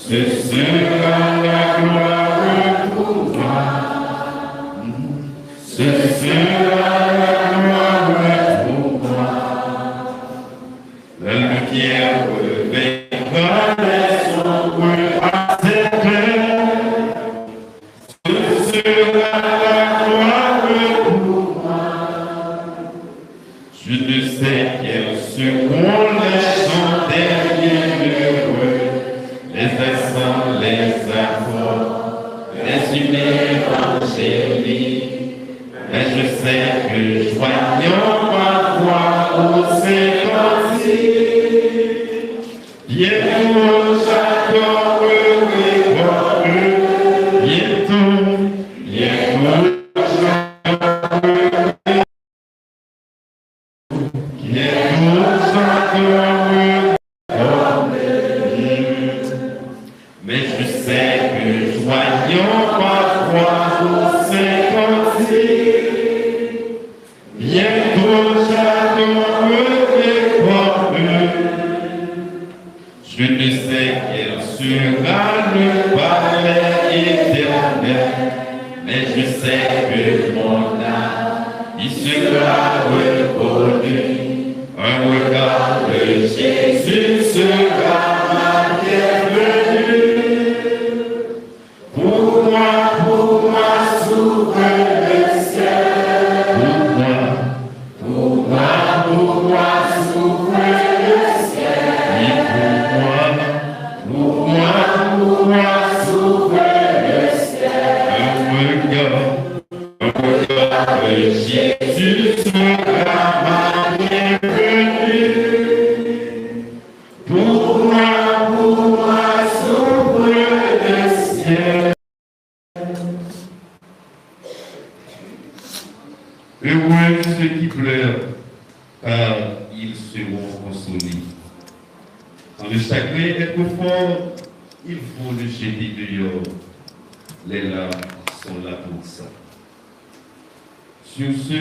Ce sera la gloire pour moi. Ce sera la gloire pour moi. La lumière revêtra les ombres à ses clés. Ce sera la gloire pour moi. Je ne sais quels seront les chants des bienheureux, les accents, les accords, les humains angéliques. Mais je sais que joignant ma voix au Saint-Cantique, bientôt j'adorerai eux, bientôt j'adorerai, mais je sais que joignant ma voix au Saint-Cantique, bientôt j'adorerai eux. Je ne sais quel sera le palais éternel, mais je sais que mon âme y sera reconnue. Un regard de Jésus sera ma bienvenue. Pour moi, s'ouvre le ciel. Pour moi, s'ouvre le ciel. Et pour moi, s'ouvre le ciel. Un regard de Jésus sera ma bienvenue. Pour moi, s'ouvre le ciel. Heureux ceux qui pleurent, car ils seront consolés. Quand le chagrin est profond, il faut le jeter dehors. Les larmes sont là pour ça. Sur ce,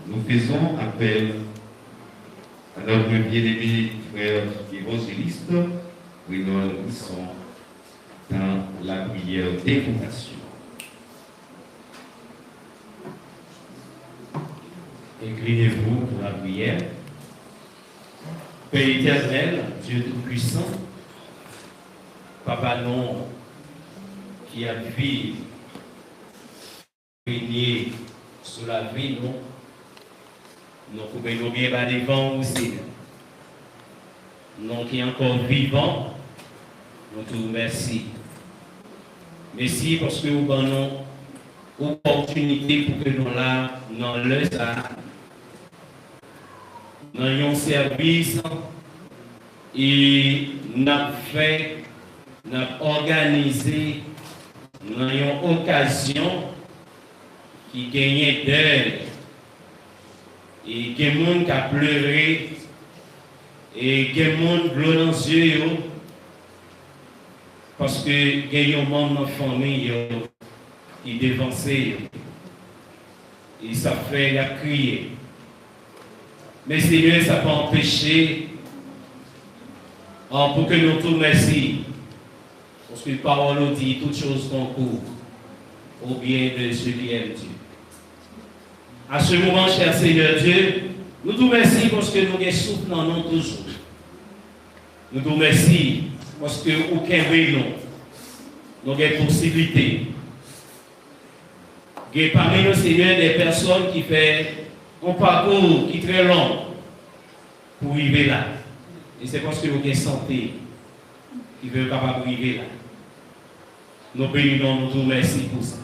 nous faisons appel à notre bien-aimé frère évangéliste, Renaud Lisson, dans la prière d'évocation. Inclinez-vous pour la prière. Père éternel, Dieu Tout-Puissant, Papa non, qui a pu régner sur la vie, nous pouvons bien bas devant aussi. Nous qui est encore vivant, nous te remercions. Merci parce que vous donnez opportunité pour que nous là, dans le ça, nous ayons service et nous avons fait, nous avons organisé, nous ayons occasion qui gagnait d'elle et qui a des gens qui a pleuré et qui a des gens qui ont dans les yeux parce que il y a des membres de notre famille qui dévançaient et ça fait la crier. Mais Seigneur, ça peut empêcher pour que nous tout merci. Parce que la parole nous dit toutes choses concourent au bien de ceux qui aiment Dieu. À ce moment, cher Seigneur Dieu, nous te remercions parce que nous avons souffle dans nous toujours. Nous te remercions parce que aucun nous avons possibilité. Il y a parmi nous, Seigneur, des personnes qui font un parcours qui est très long pour arriver là. Et c'est parce que vous avez santé qui veut capable arriver là. Nous bénissons, nous te remercions pour ça.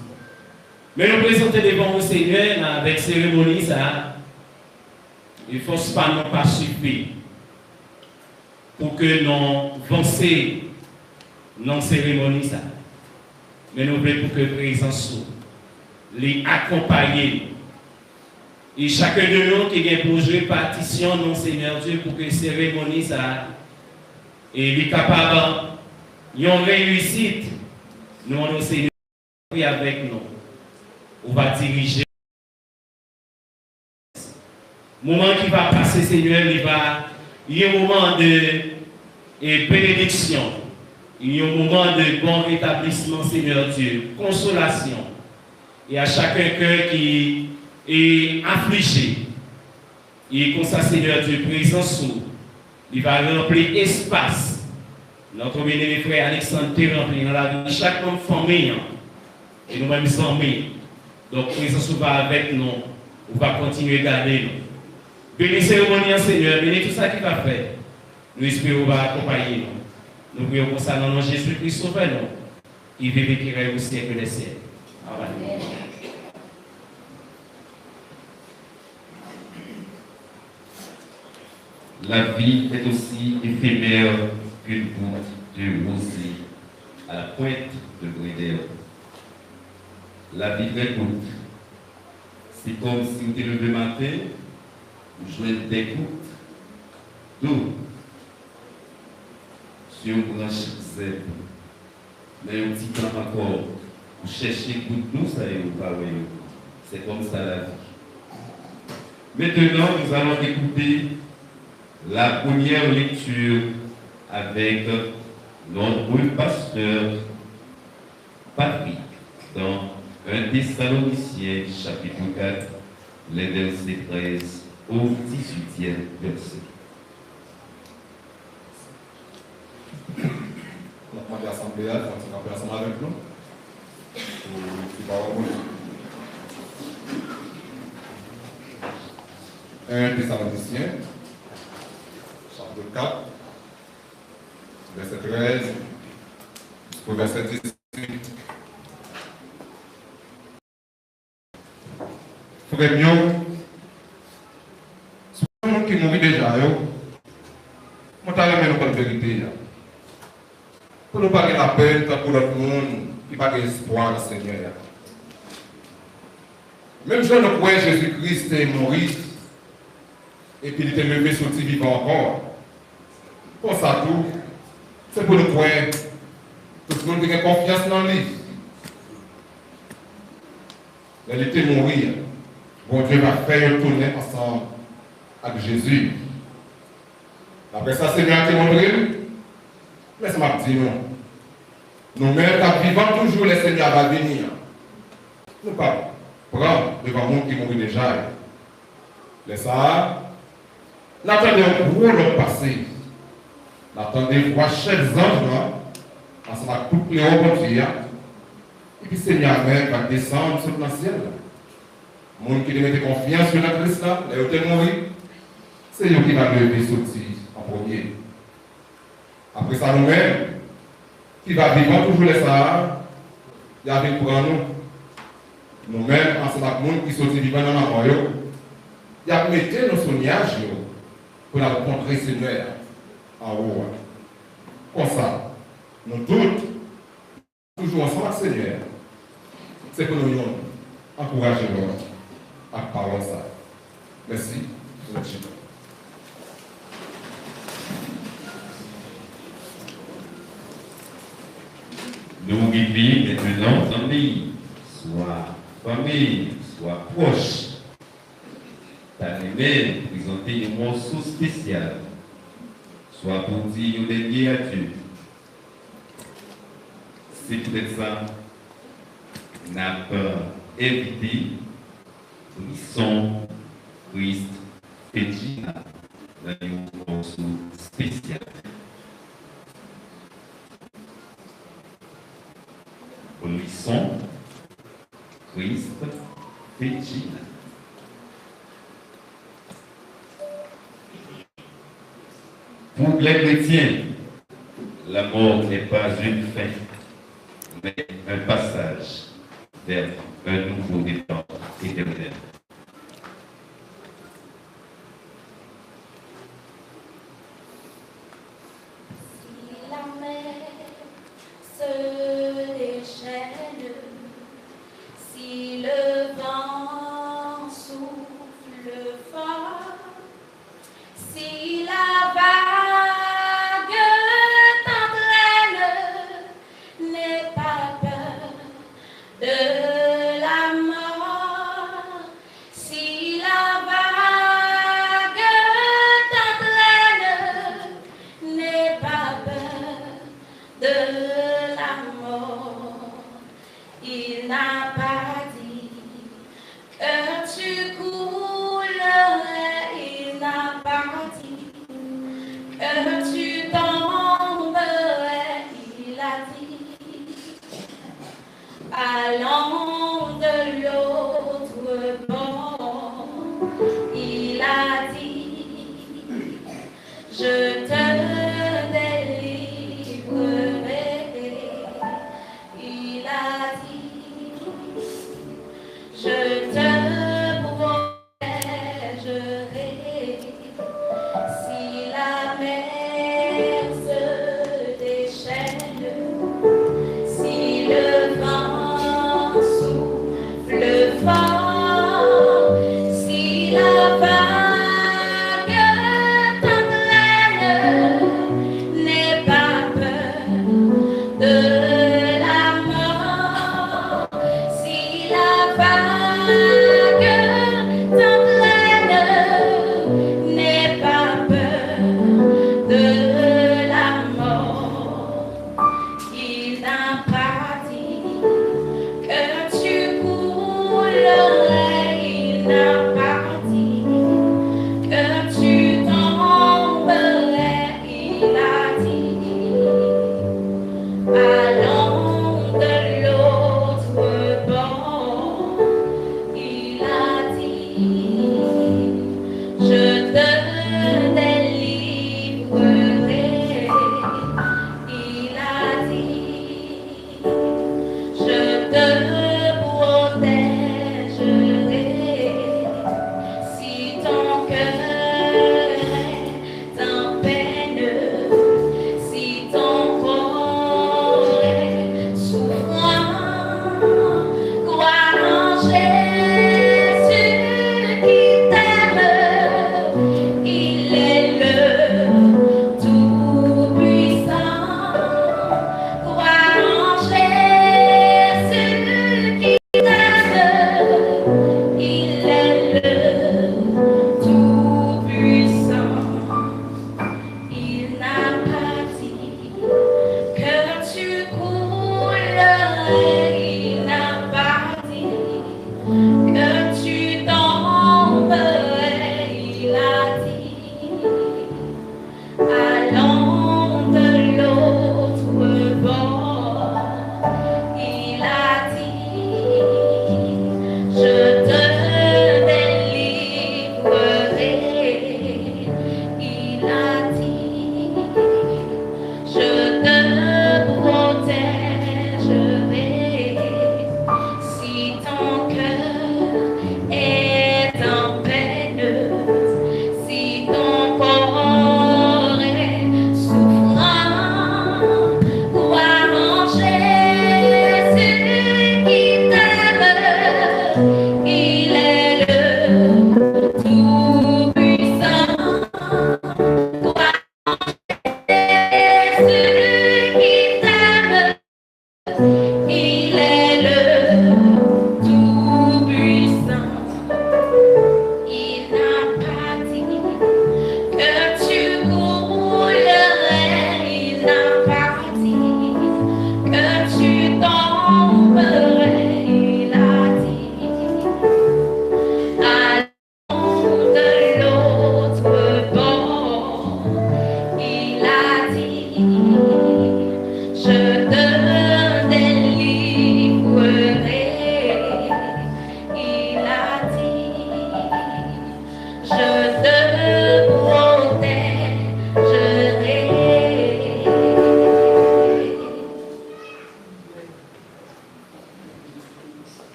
Mais nous présentons devant vous, Seigneur, avec cérémonie, ça, il ne faut pas nous pas suffire pour que nous avancions dans la cérémonie, ça. Mais nous voulons pour que la présence les accompagner. Et chacun de nous qui a pour jouer partition, non Seigneur Dieu, pour que la cérémonie, ça, et les capables, ils ont réussite. Nous, Seigneur, avec nous. On va diriger. Le moment qui va passer, Seigneur, il y a un moment de bénédiction. Il y a un moment de bon rétablissement, Seigneur Dieu, consolation. Et à chacun cœur qui est affligé, et comme ça, Seigneur Dieu, présence, il va remplir espace. Notre bien-aimé frère Alexandre te remplit dans la vie de chaque membre famille et nous-mêmes amis. Donc, présence va avec nous, on va continuer à garder nous. Bénis cérémonie, Seigneur, bénis tout ça qui va faire. Nous espérons va accompagner nous. Nous prions pour ça dans le nom de Jésus-Christ, sauvez-nous. Il vit et qui règne au siècle des siècles. Amen. La vie est aussi éphémère qu'une goutte de rosée à la pointe de Brédère. La vie très courte. C'est comme si vous étiez levé matin, vous jouez des gouttes d'eau sur une branche zèbre. Mais un petit temps encore, vous cherchez gouttes d'eau, ça y est, vous parlez. C'est comme ça la vie. Maintenant, nous allons écouter la première lecture avec notre pasteur Patrick dans 1 Thessaloniciens chapitre 4, les versets 13 au 18e verset. On a demandé à l'Assemblée, on a ensemble avec nous. Un Thessaloniciens, chapitre 4, verset 13 jusqu'au verset 18. Frère Mio, c'est un monde qui mourit déjà, on t'a remis une bonne vérité. Pour ne pas avoir la peine, pour l'autre monde, il n'y a pas d'espoir dans le Seigneur. Même si on croit Jésus-Christ est mort, et puis il était levé sur le vivant encore. Pour ça tout, c'est pour nous croire. Tout le monde a confiance dans lui. Il était mort. Bon Dieu va faire retourner ensemble avec Jésus. Après ça, Seigneur a montré. Laisse-moi dire non. Nous-mêmes, qui vivons toujours, le Seigneur va venir. Nous ne pouvons pas prendre devant le monde qui mourit déjà. Laisse ça. N'attendez un gros long passé. N'attendez voir chers anges, ensemble avec toutes les hauts Dieu. Et puis le Seigneur même va descendre sur le ciel. Le monde qui met confiance sur la Christ, les hôtels mourir, c'est lui qui va lever sortir en premier. Après ça, nous-mêmes, qui va vivre toujours les Sahara, il y a avec pour nous. Nous-mêmes, ensemble avec le monde qui sortit vivant dans la mort, il y a mis nos sonnages pour la rencontrer le Seigneur en haut. Comme ça, nous tous, toujours ensemble avec le Seigneur, c'est pour nous encourager à parler ça. Merci. Merci. Nous vivons maintenant famille, soit proche. T'as aimé présenter un morceau spécial, soit pour dire une dernier adieu. C'est peut-être ça, n'a pas évité Brisson, Christ, Regina, dans un morceau spécial. Brisson, Christ, Regina. Pour les chrétiens, la mort n'est pas une fin, mais un passage vers un nouveau départ éternel. Si la mer se déchaîne, si le vent souffle fort, si la vague t'entraîne, n'aie pas peur de la mort.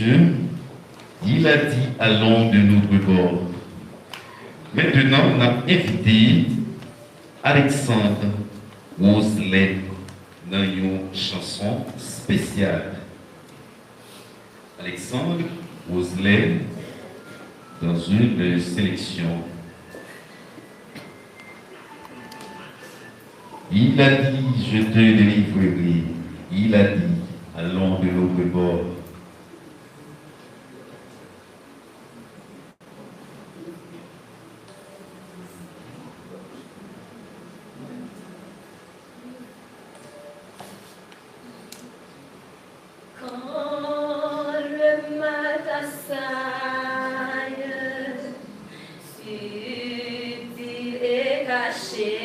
cieux, il a dit allons de notre bord. Maintenant, on a invité Alexandre Roselet dans une chanson spéciale. Alexandre Roselet dans une sélection. Il a dit, je te délivrerai. Il a dit, allons de l'autre bord. Quand le mal t'assaille, subtil et caché,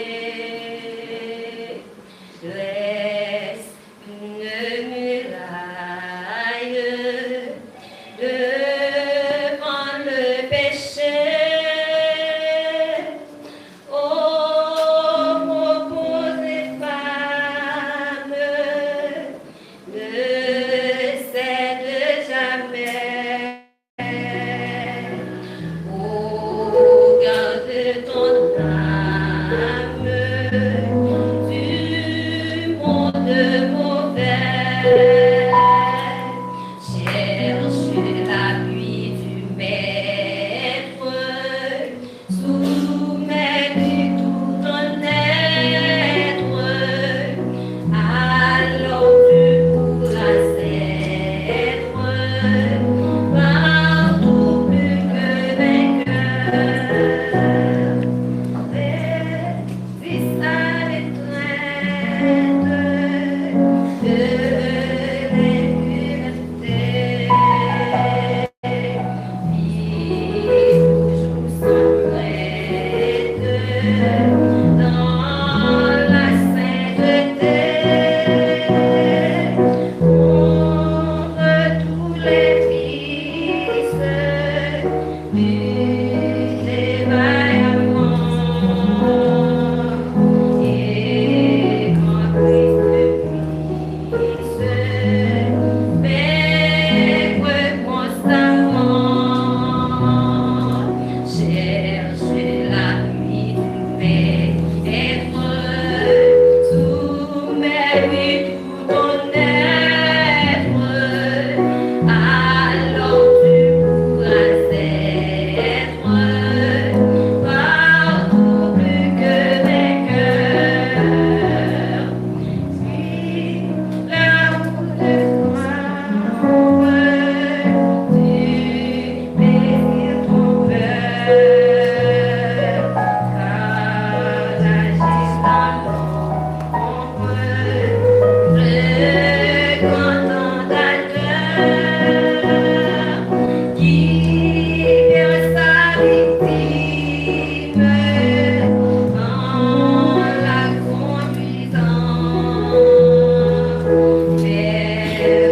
laisse une muraille devant le péché. Oh, proposez femme, ne cède jamais. Oh, garde ton âme du monde mauvais. Cherche l'appui du Maître, soumets-lui tout ton être. Alors tu pourras être partout plus que vainqueur. Résiste à l'étreinte de l'impunité. Vis toujours sans crainte dans la sainteté. Honre tous les fils du dévaillement. Et quand Christ puisse vaincre constamment, cherche l'appui du Maître, soumets-lui tout ton être, alors tu pourras être partout plus que vainqueur. Suis la route de gloire, tu bénis ton cœur, car j'agis dans l'ombre, fréquentant ta cœur, qui vient sa victime en la conduisant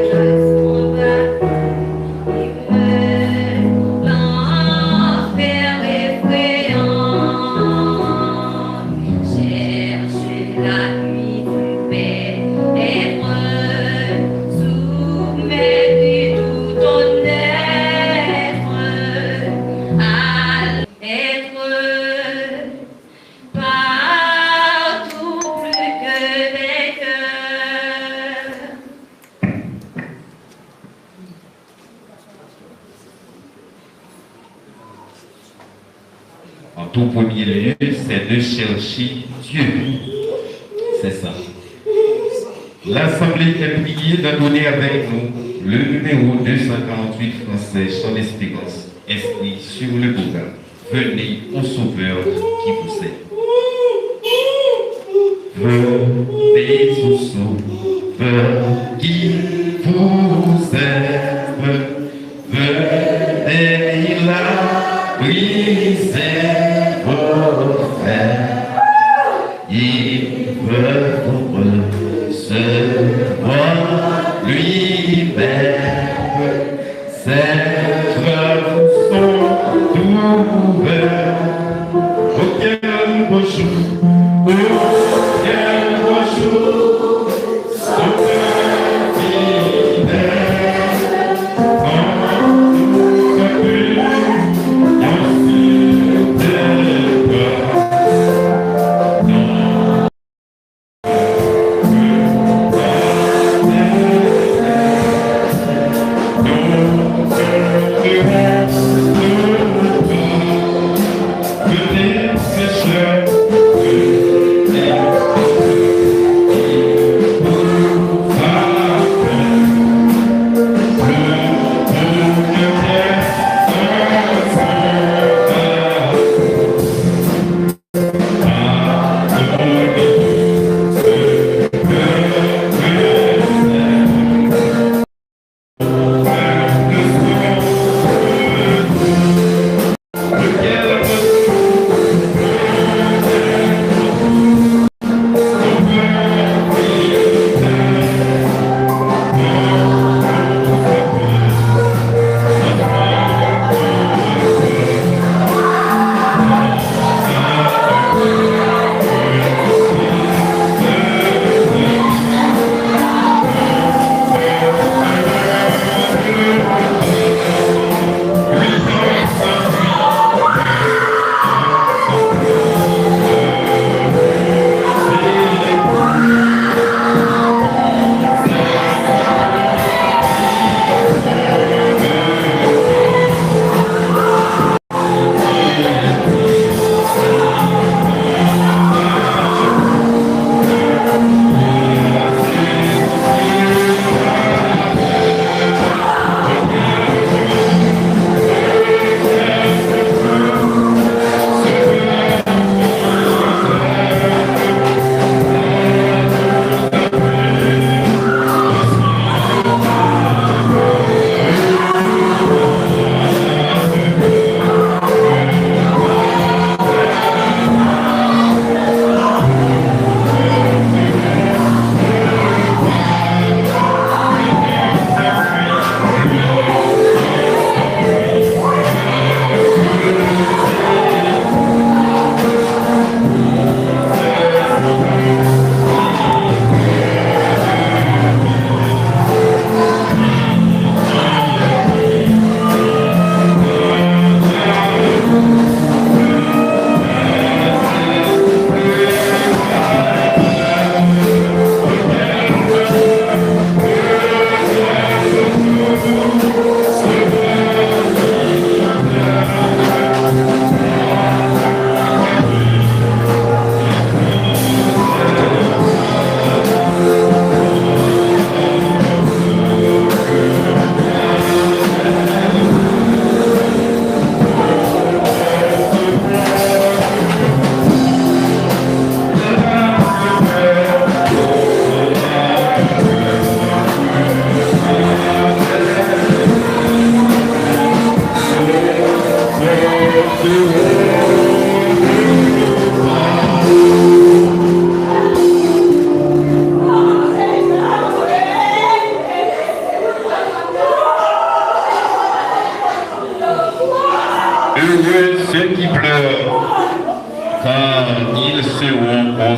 vers son baptême, l'enfer effrayant. Cherche l'appui du Maître, soumets-lui tout ton être, être partout plus que vainqueur. En tout premier lieu, c'est de chercher Dieu. C'est ça. L'Assemblée est priée d'adonner avec nous le numéro 248 français Chant d'Espérance, inscrit sur le programme. Venez au Sauveur qui vous aime. Venez au Sauveur qui vous aime. Venez là, briser vos fers. Il veut vous recevoir lui-même. Ses bras sont ouverts. Auquel beau jour, auquel beau jour, Sauveur fidèle, quand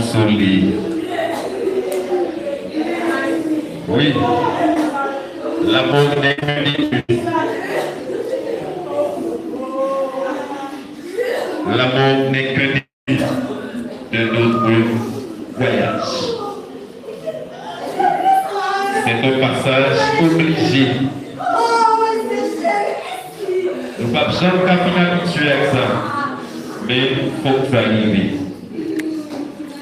consoler. Oui, l'amour n'est qu'un début. L'amour n'est qu'un début de notre voyage. C'est un passage obligé. Nous ne pouvons pas finir habitués avec ça, mais il faut que ça arrive.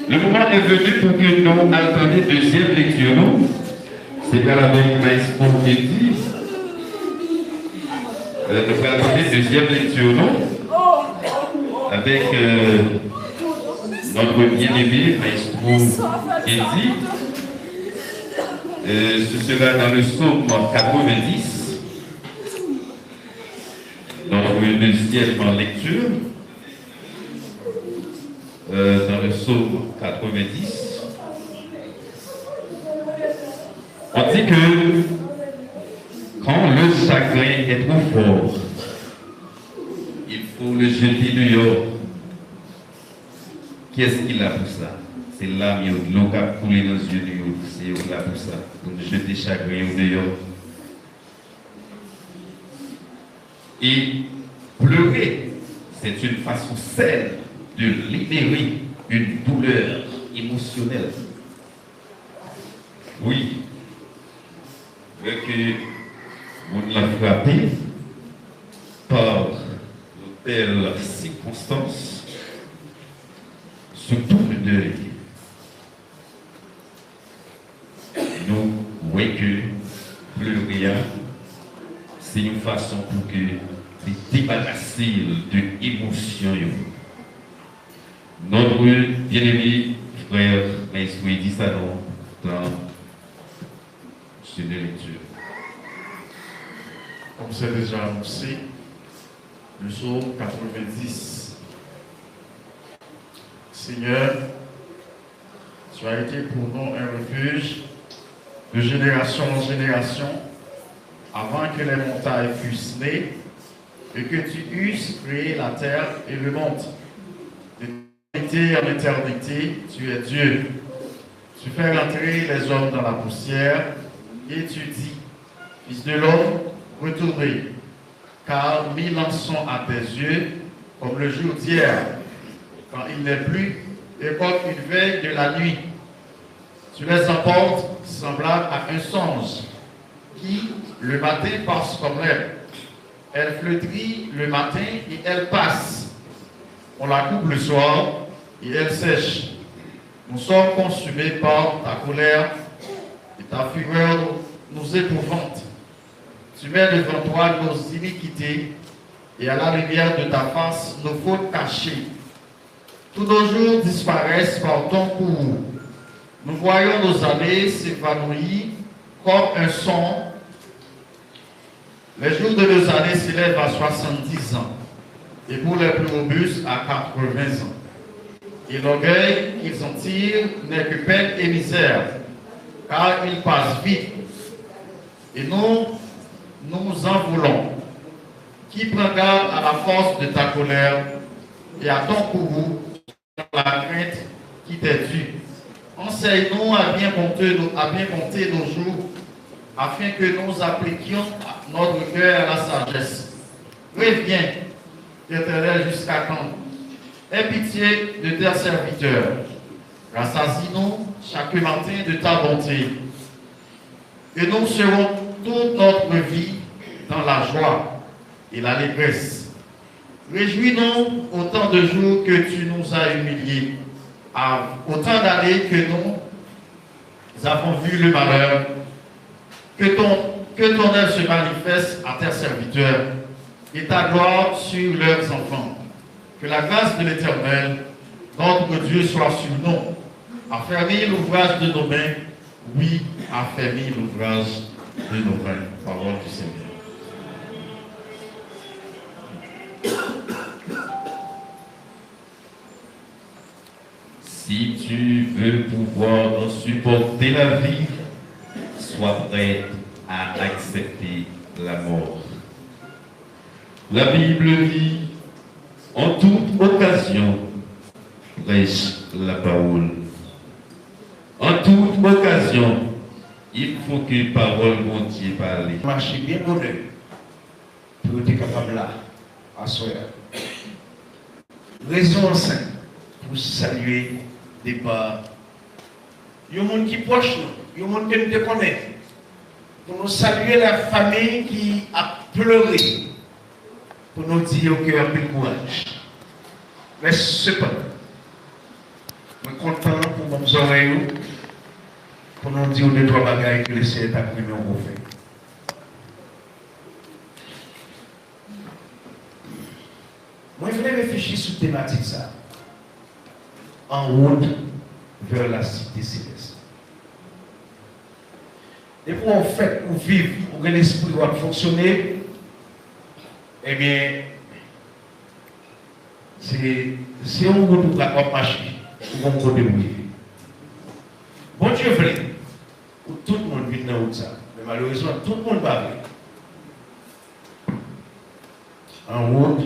Le moment est venu pour que nous attendions deuxième lecture. C'est bien avec Maïs pour dit. Nous allons attendre deuxième lecture avec notre bien-aimé Maestro Eddy. Ce sera dans le psaume 90, notre deuxième lecture, dans le psaume 90. On dit que quand le chagrin est trop fort, il faut le jeter dehors. Qu'est-ce qu'il a pour ça? C'est l'âme, l'eau qui a coulé dans les yeux de l'eau. C'est là pour ça. Pour jeter chagrin dehors. Et pleurer, c'est une façon saine de libérer une douleur émotionnelle. Oui. Que on l'a frappé par de telles circonstances, se tourne d'œil. Nous voyons que pleurer, c'est une façon pour que de débarrasser de l'émotion. Notre bien-aimé frère Maestro dit ça dans une lecture. Comme c'est déjà annoncé, le psaume 90. Seigneur, tu as été pour nous un refuge de génération en génération, avant que les montagnes fussent nées et que tu eusses créé la terre et le monde. D'éternité en éternité, tu es Dieu. Tu fais rentrer les hommes dans la poussière et tu dis, Fils de l'homme, retournez, car 1000 ans sont à tes yeux comme le jour d'hier, quand il n'est plus, et comme une veille de la nuit. Tu les emportes semblables à un songe, qui, le matin, passe comme l'herbe. Elle flétrit le matin et elle passe. On la coupe le soir et elle sèche. Nous sommes consumés par ta colère et ta fureur nous épouvante. Tu mets devant toi nos iniquités et à la lumière de ta face nos fautes cachées. Tous nos jours disparaissent par ton courroux. Nous voyons nos années s'évanouir comme un son. Les jours de nos années s'élèvent à 70 ans et pour les plus robustes à 80 ans. Et l'orgueil qu'ils en tirent n'est que peine et misère, car ils passent vite. Et nous en voulons. Qui prend garde à la force de ta colère et à ton courroux, dans la crainte qui t'est due. Enseigne-nous à bien compter nos jours, afin que nous appliquions notre cœur à la sagesse. Reviens, Éternel, jusqu'à quand? Aie pitié de tes serviteurs. Rassasie-nous chaque matin de ta bonté. Et nous serons toute notre vie dans la joie et l'allégresse. Réjouis-nous autant de jours que tu nous as humiliés, autant d'années que nous avons vu le malheur. Que ton œuvre se manifeste à tes serviteurs et ta gloire sur leurs enfants. Que la grâce de l'Éternel, notre Dieu, soit sur nous. Affermis l'ouvrage de nos mains, oui, affermis l'ouvrage de nos mains. Parole du Seigneur. Si tu veux pouvoir supporter la vie, sois prêt à accepter la mort. La Bible dit, en toute occasion, prêche la parole toute occasion, il faut que parole mon Dieu parle. Marcher bien bonheur pour être capable là, à soi. Raison enceinte pour saluer des bas. Il y a un monde qui est proche, il y a un monde qui nous connaît. Pour nous saluer la famille qui a pleuré. Pour nous dire au cœur du courage. Mais cependant, je suis content pour nos oreilles, pour nous dire deux trois bagages que le Seigneur a pris au fait. Moi, je voulais réfléchir sur la thématique ça. En route vers la cité céleste. Et pour en fait, pour vivre, pour que l'esprit doit fonctionner, eh bien, c'est un route où on va marcher, où on va débrouiller. Bon Dieu voulait, où tout le monde vit dans ça. Mais malheureusement, tout le monde va venir. En route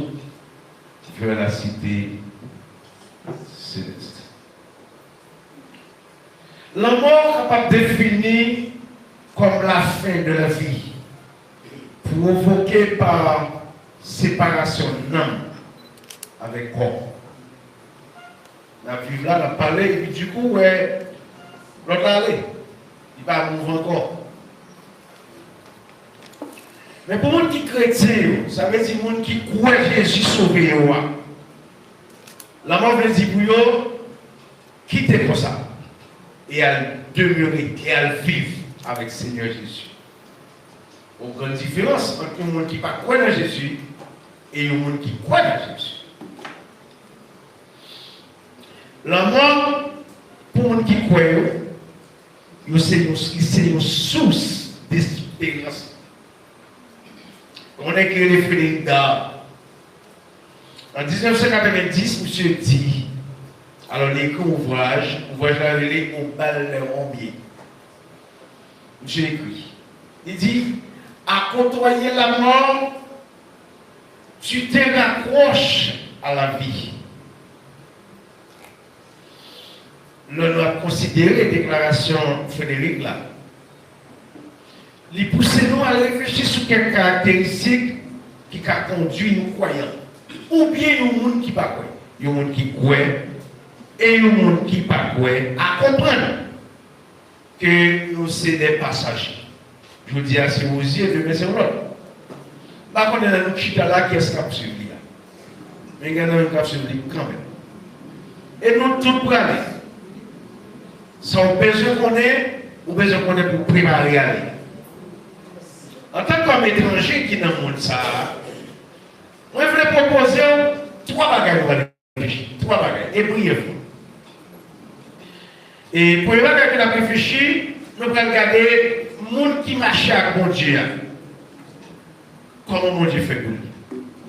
vers la cité céleste. La mort est capable de définir comme la fin de la vie, provoquée par séparation d'âme avec corps. La vie là, on a parlé, et puis du coup, ouais, l'autre allé, il va mouvoir encore. Mais pour les gens qui sont chrétiens, ça veut dire les gens qui croient que Jésus sauvé. La mort veut dire pour eux, quitter comme ça. Et à demeurer, et à vivre avec le Seigneur Jésus. Il y a une grande différence entre les gens qui ne croient pas en Jésus et les gens qui croient en Jésus. La mort, pour les gens qui croient, c'est une source d'espérance. On est créé les Frédéric Dard. En 1990, monsieur dit, alors il écrit ouvrage l'a relé au bal de Rombier. Monsieur écrit, il dit, à côtoyer la mort, tu te raccroches à la vie. L'on doit considérer la déclaration Frédéric là. Il pousse nous à réfléchir sur quelques caractéristiques qui ont conduit nous croyants. Ou bien il y a des gens qui ne croient pas. Il y a des gens qui croient et il y a des gens qui ne croient pas. À comprendre que nous sommes des passagers. Je vous dis à ces aux yeux de mes erreurs. Par contre, il y a des gens là qui est capable. Mais il y a des gens qui sont quand même. Et nous tous pour aller. Sans besoin qu'on ait, ou besoin qu'on ait pour préparer à aller. En tant qu'étranger qui est dans le monde, ça, moi je voulais proposer trois bagages. Trois bagages, et brièvement. Et pour les bagages qu'on a réfléchi, nous allons regarder le monde qui marche avec mon Dieu. Comment mon Dieu fait pour lui.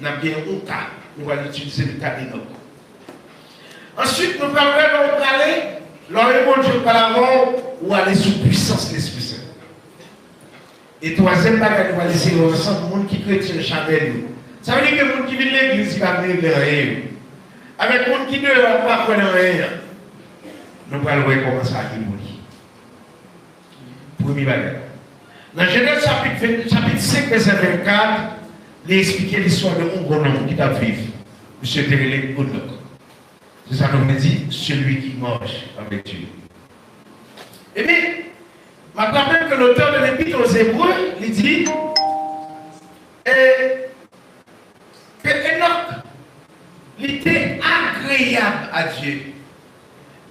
Nous avons bien un cas, nous allons utiliser le cas d'Enoch. Ensuite, nous allons parler, l'homme mon Dieu par la mort, ou aller sous puissance de l'Esprit Saint. Et troisième bagage, nous allons laisser ensemble, le monde qui chrétien Chanel. Ça veut dire que le monde qui vient de l'église, il va venir de rien. Avec le monde qui ne va pas connaître rien, nous allons voir comment ça a évolué. Premier bagage. Dans Genèse chapitre 5, verset 24, il a expliqué l'histoire de un bon homme qui a vécu. M. Terélé Enoch. C'est ça qu'on me dit, celui qui marche avec Dieu. Eh bien, je me rappelle que l'auteur de l'Épître aux Hébreux, il dit que Enoch, il était agréable à Dieu.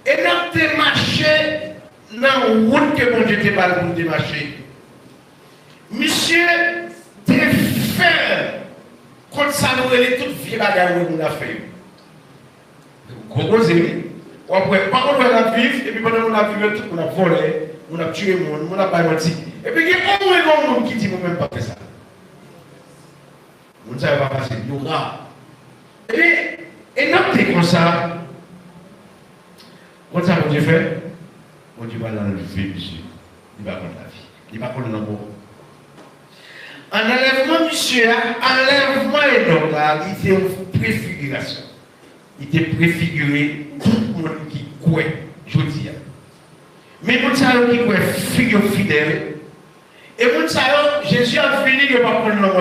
Enoch était marché dans la route que mon Dieu était pas pour te marcher. Monsieur était fait contre ça, nous avons toutes les bagages que nous avons fait. Gros zéro. Par contre, on a vécu, et puis pendant qu'on a vécu, on a volé, on a tué le monde, on a pas menti. Et puis il y a au moins un monde qui dit, moi même pas fait ça. On ne savait pas passer, il y aura. Et non, t'es comme ça. Comme ça, mon Dieu fait, mon Dieu va dans le vie, monsieur. Il va contre la vie. Il va contre l'amour. En enlèvement, monsieur, enlèvement et donc là, il fait une préfiguration. Il était préfiguré tout le monde qui croit, je dis. Mais les gens qui croient figure fidèle, et les gens, Jésus a fini de ne pas prendre le nom.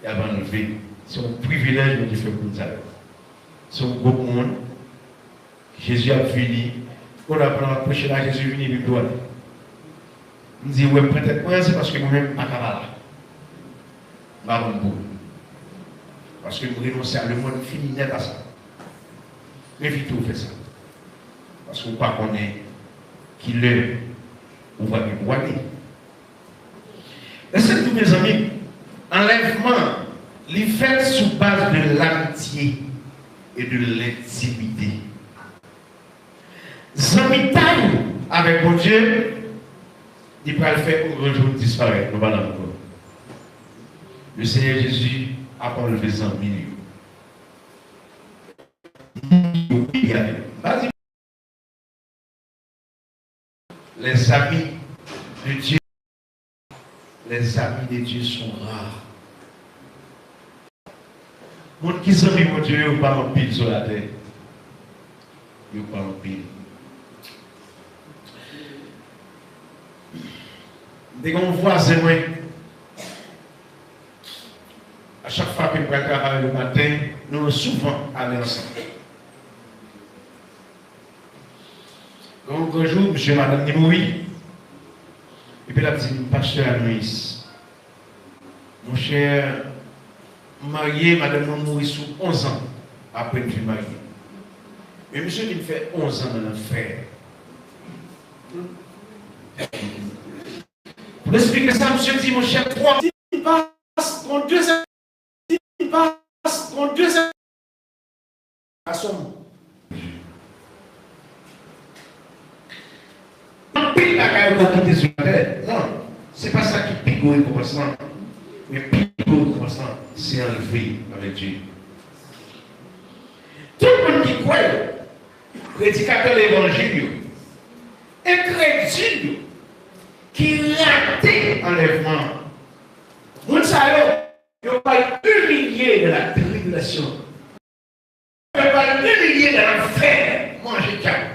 Il a enlevé. C'est un privilège de faire pour ça. C'est un gros monde. Jésus a fini. Quand on a prêché là, Jésus est venu, il doit. Il dit, ouais, peut-être quoi, c'est parce que moi-même, je ne suis pas là. Parce que nous renonçons à le monde fini net à ça. Évitez de faire ça. Parce qu'on ne connaît pas qui l'est ou va nous voir. Et c'est tous mes amis, enlèvement, les fait sous base de l'amitié et de l'intimité. Zamitaille avec mon Dieu, il peut le faire pour un jour disparaître. Nous allons encore. Le Seigneur Jésus a enlevé 100 millions. Les amis de Dieu, les amis de Dieu sont rares. Mon qui s'aime mon Dieu, il pas en pile sur la terre. Il pas en pile. Dès qu'on voit c'est moi, à chaque fois que nous travaillons le matin, nous sommes souvent allés ensemble. Donc un jour, monsieur et madame Nimoui, et puis la petite pasteur Aloïs, mon cher marié, madame Nimoui, sous 11 ans, après que je suis marié. Mais monsieur qui me fait 11 ans dans l'enfer. Pour expliquer ça, monsieur dit, mon cher, 3 il passe, 32 ans, il passe, 32 ans. À son pile la caille pour quitter sur la terre. Non, c'est pas ça qui pique au commencement. Mais pique au commencement, c'est enlevé avec Dieu. Tout le monde qui croit, prédicateur de l'évangile, incrédule, qui rate enlèvement. Vous savez, il ne pas humilié de la tribulation. Il ne pas humilié de l'enfer. Manger calme.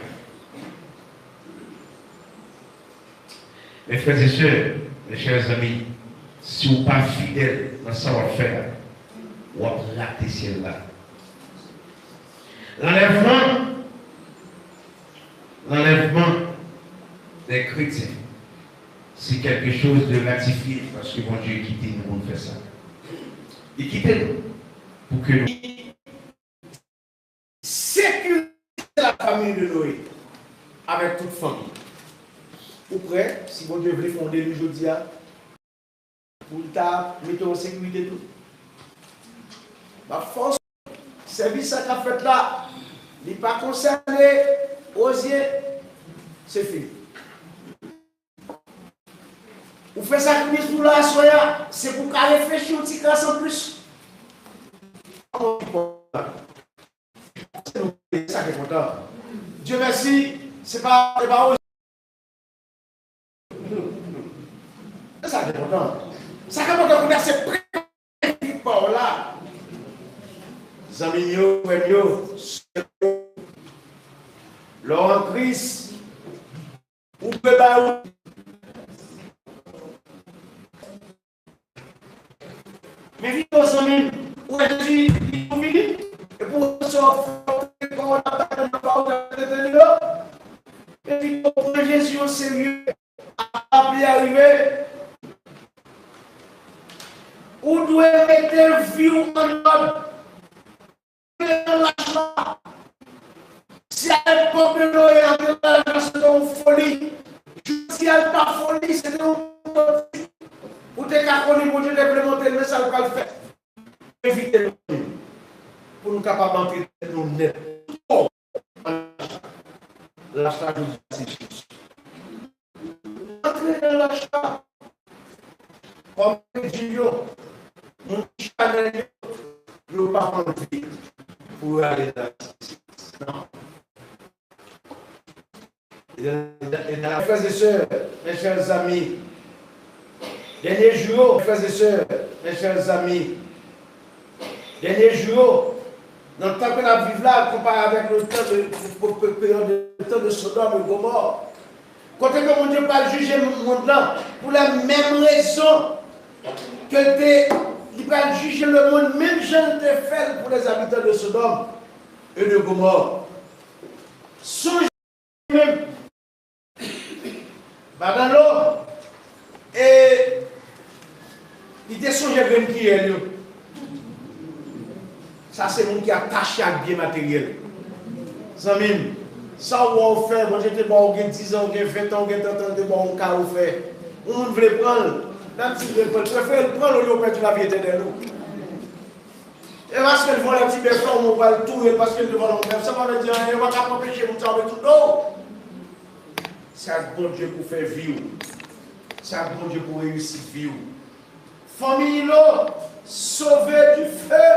Mes frères et sœurs, mes chers amis, si vous n'êtes pas fidèles dans ce savoir-faire, vous avez raté ciel-là. L'enlèvement des chrétiens, c'est quelque chose de ratifié parce que mon Dieu quitte nous pour faire ça. Il quitte nous pour que nous sécuriser la famille de Noé avec toute famille. Ou prêt, si mon Dieu veut fonder le jeudi, pour mettre en sécurité tout. Ma force, service à la fête là, il n'est pas concerné, osier, c'est fini. Vous faites sacrifice pour la soya, c'est pour qu'elle réfléchisse un petit classe en plus. C'est ça qui est content. Dieu merci, c'est pas osier. C'est ça qui est content. Ça qui est content pour c'est prêt par là. Zamigno, Wenyo, Laurent Chris, ou Bebaou. Mais vite aux amis, où est-ce qu'il est et pour sortir, comment on a pas de parole de Dieu, et puis pour Jésus au sérieux, à bien arriver, où doit mettre le vieux en ordre. Si elle est pas de Noé, c'est une folie. Si elle n'est pas folie, c'est une folie. Pour te cartonner, mon Dieu, d'implémenter le message qu'on fait. Évitez-le. Pour nous capables d'entrer dans le net. L'achat de ces choses. Entrez dans l'achat. Comme Dieu, mon chanel, nous ne pas envie pour aller dans la non. Mes frères et sœurs, mes chers amis, dernier jour, mes frères et sœurs, mes chers amis, dernier jour, dans le temps que nous vivons là, comparé avec le temps de Sodome et Gomorrhe, Quand que mon Dieu pas juger le monde là, pour la même raison il va juger le monde, même Jean te fait pour les habitants de Sodome et de Gomorrhe. Songez même, dans l'eau, et il était songé même qui est là. Ça, c'est le monde qui a attaché à bien matériel. Zamim, ça, on fait, moi j'étais bon, 10 ans, 20 ans, 30 ans, de bon, cas on fait. On veut prendre, dans le préfère prendre au lieu de perdre la vie éternelle. Et parce qu'elle voit la petite personne, on va le tourner parce qu'elle devant l'enfer. Ça va me dire, on va pas empêcher mon temps avec tout. Non! C'est un bon Dieu pour faire vivre. C'est un bon Dieu pour réussir vivre. Famille là, sauvée du feu.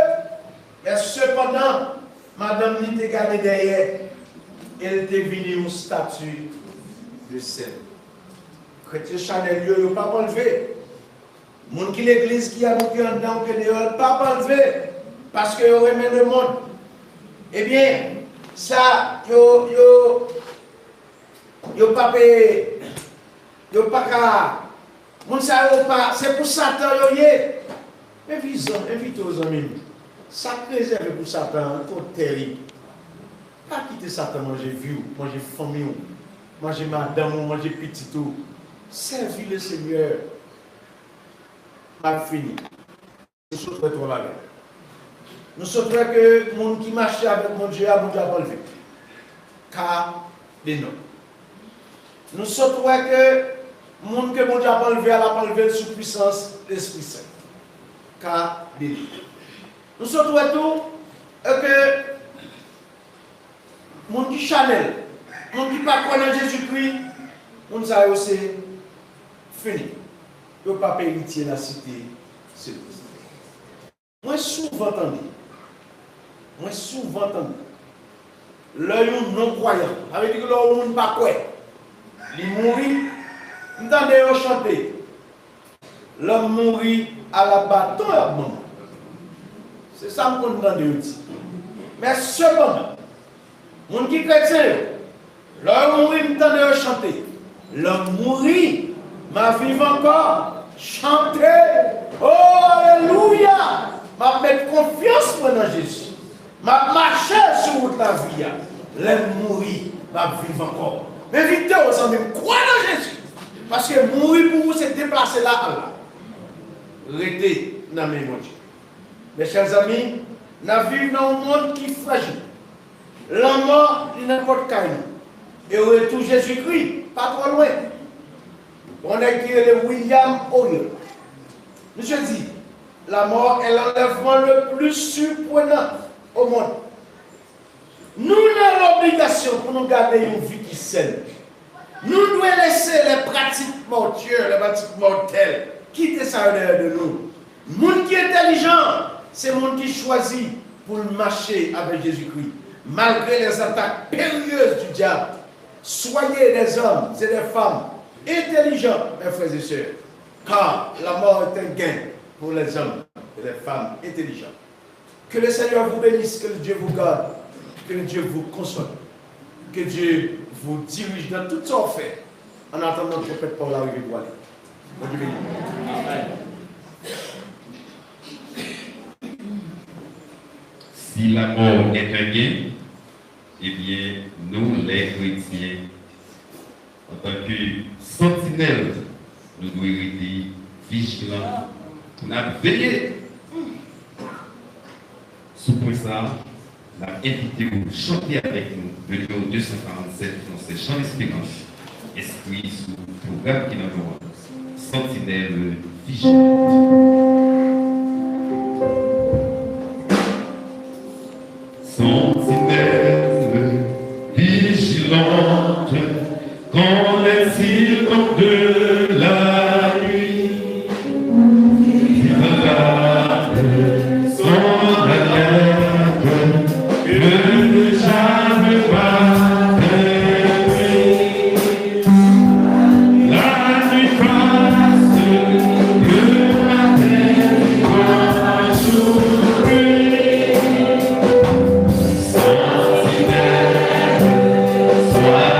Mais cependant, madame n'était gardée derrière. Elle était venue au statut de sel. Chrétien Chanel, il n'a pas enlevé. Mon qui l'église qui a monté en dedans, il n'a pas enlevé. Parce que vous aimez le monde. Eh bien, ça, pas payé. Pas qu'à. C'est pour Satan, invite aux amis. Ça préserve pour Satan, c'est terrible. Pas quitter Satan, manger vieux, manger famille, manger madame, manger petit tout. Servir le Seigneur. Pas fini. Nous sommes très trop là. Nous sommes que les gens qui marchent avec mon Dieu, mon Dieu a enlevé. Car des noms. Nous sommes que les gens que mon Dieu a enlevé, elle a enlevé sous puissance de l'Esprit Saint. Car des noms. Nous sommes tout que les gens qui chanel, les gens qui ne connaissent pas Jésus-Christ, les gens aussi fini. Ils ne peuvent pas héritier la cité. Moi, souvent entendu. L'œil non-croyant, avec que l'homme n'est pas quoi. Il mourit, il entendait chanter. L'homme mourit à la bâton et à la maman. C'est ça que nous entendons dire. Mais cependant, les gens qui sont chrétiens, l'homme mourit, il entendait chanter. L'homme mourit, ma vie encore, chanter. Oh, alléluia! Ma mettre confiance dans Jésus. Ma marcher sur la vie. L'aime mourir, ma vivre encore. Mais vite, aux amis, crois dans Jésus. Parce que mourir pour vous, c'est déplacer là à là. Restez dans mes mots. Mes chers amis, nous vivons dans un monde qui est fragile. La mort, il n'importe quel. Et au retour Jésus-Christ, pas trop loin. On a écrit le William O'Neill. Monsieur dit, la mort est l'enlèvement le plus surprenant au monde. Nous avons l'obligation pour nous garder une vie qui saine. Nous devons laisser les pratiques mortuaires, les pratiques mortelles, quitter ça derrière de nous. Le monde qui est intelligent, c'est le monde qui choisit pour marcher avec Jésus-Christ. Malgré les attaques périlleuses du diable, soyez des hommes et des femmes intelligents, mes frères et sœurs, car la mort est un gain pour les hommes et les femmes intelligents. Que le Seigneur vous bénisse, que Dieu vous garde, que Dieu vous console, que Dieu vous dirige dans tout ce qu'on fait, en attendant que le pour l'arrivée pour aller. Dieu bénisse. Si la mort est un gain, eh bien, nous, les chrétiens, en tant que sentinelles, nous devons être vigilants, nous veiller. Sous point ça, nous avons invité vous à chanter avec nous le numéro 247 dans ces chants d'espérance, esprit sous le programme qui nous avons sentinelles vigilantes. Sentinelle vigilante, quand les silence de la nuit vibrent son alerte, que ne jamais pas nuit. La nuit passe, le matin va s'ouvrir. Sentinelle, sois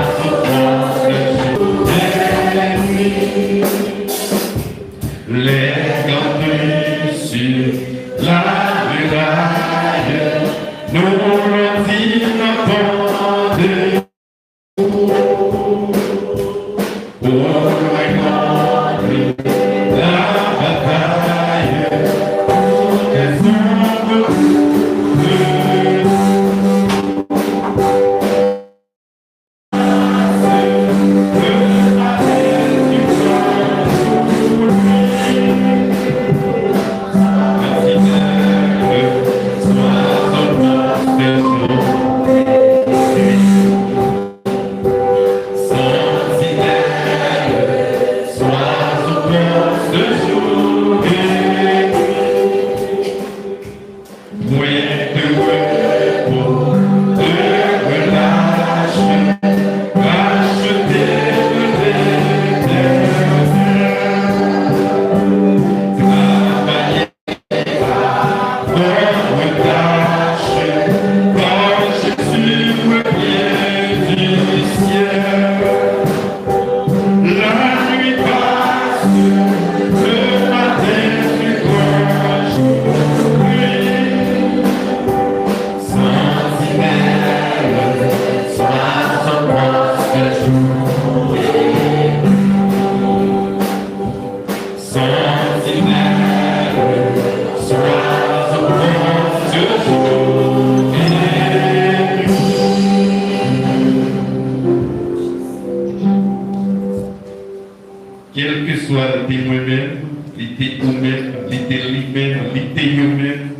Quel que soit le témoin même, l'idée nous-mêmes, l'idée lui-même, l'idée nous-mêmes,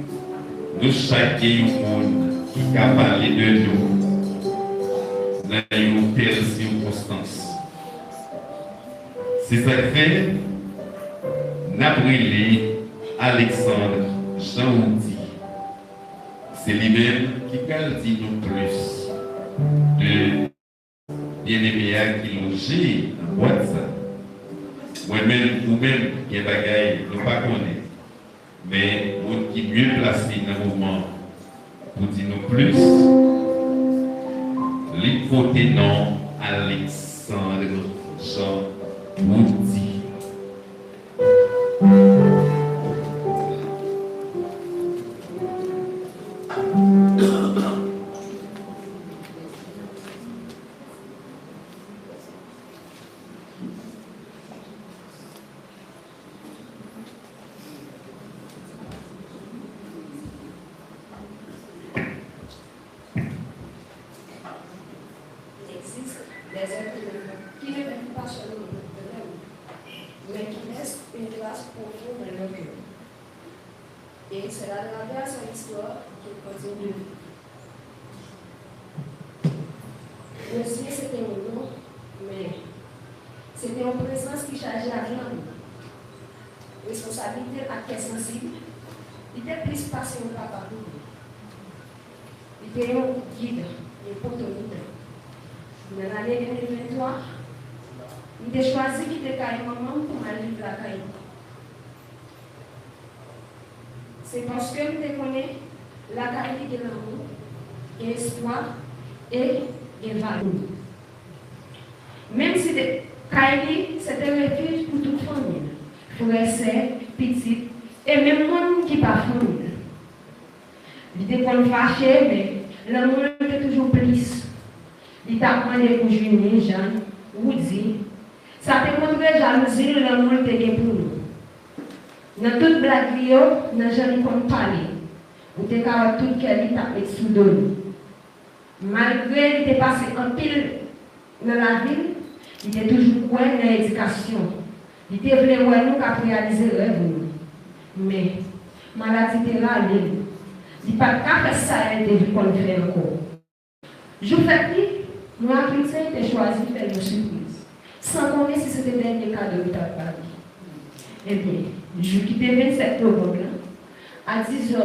nous chacun au monde qui a parlé de nous dans une telle circonstance. C'est ça que fait, n'a brûlé Alexandre Jean-Oudy. C'est lui-même qui dit nous plus de bien-aimés qui logent en WhatsApp. Moi-même, vous-même, qui est bagaille, nous ne connaissons pas. Mais vous qui mieux placé dans le moment pour dire nous plus, l'hypothèse non Alexandre Jean-Oudy. Et c'est la grâce à l'histoire qui continue. Monsieur, c'était mon nom, mais c'était une présence qui chargeait à rien. Responsabilité à qui est sensible. Il était plus passé au papa. Il était un guide, un porte-guide. Dans l'année 2023, il a choisi de quitter maman pour aller vivre à Caïman. C'est parce que je connais la qualité de l'amour, de l'espoir et de valeur. Même si Kaili, c'était un refuge pour toute famille, frères, sœurs, petites, et même monde qui pas famille. Il était pas fâché, mais l'amour était toujours plus. Il t'a demandé pour Junie, Jeanne, Woody. Ça te montre jalousie, l'amour était pour nous. Dans toute blague, nous n'avons jamais parlé. Nous avons tout qu'elle tapé sous l'eau. Malgré qu'il était passé en pile dans la ville, il était toujours bon dans l'éducation. Il était voulu nous réaliser le rêve. Mais la maladie était là. Il n'a pas fait ça, il était vu qu'on le fait encore. Je fais nous avons choisi de faire une surprise. Sans connaître si c'était le dernier cadeau de ta part. Eh bien, je quittais 27 novembre à 10h.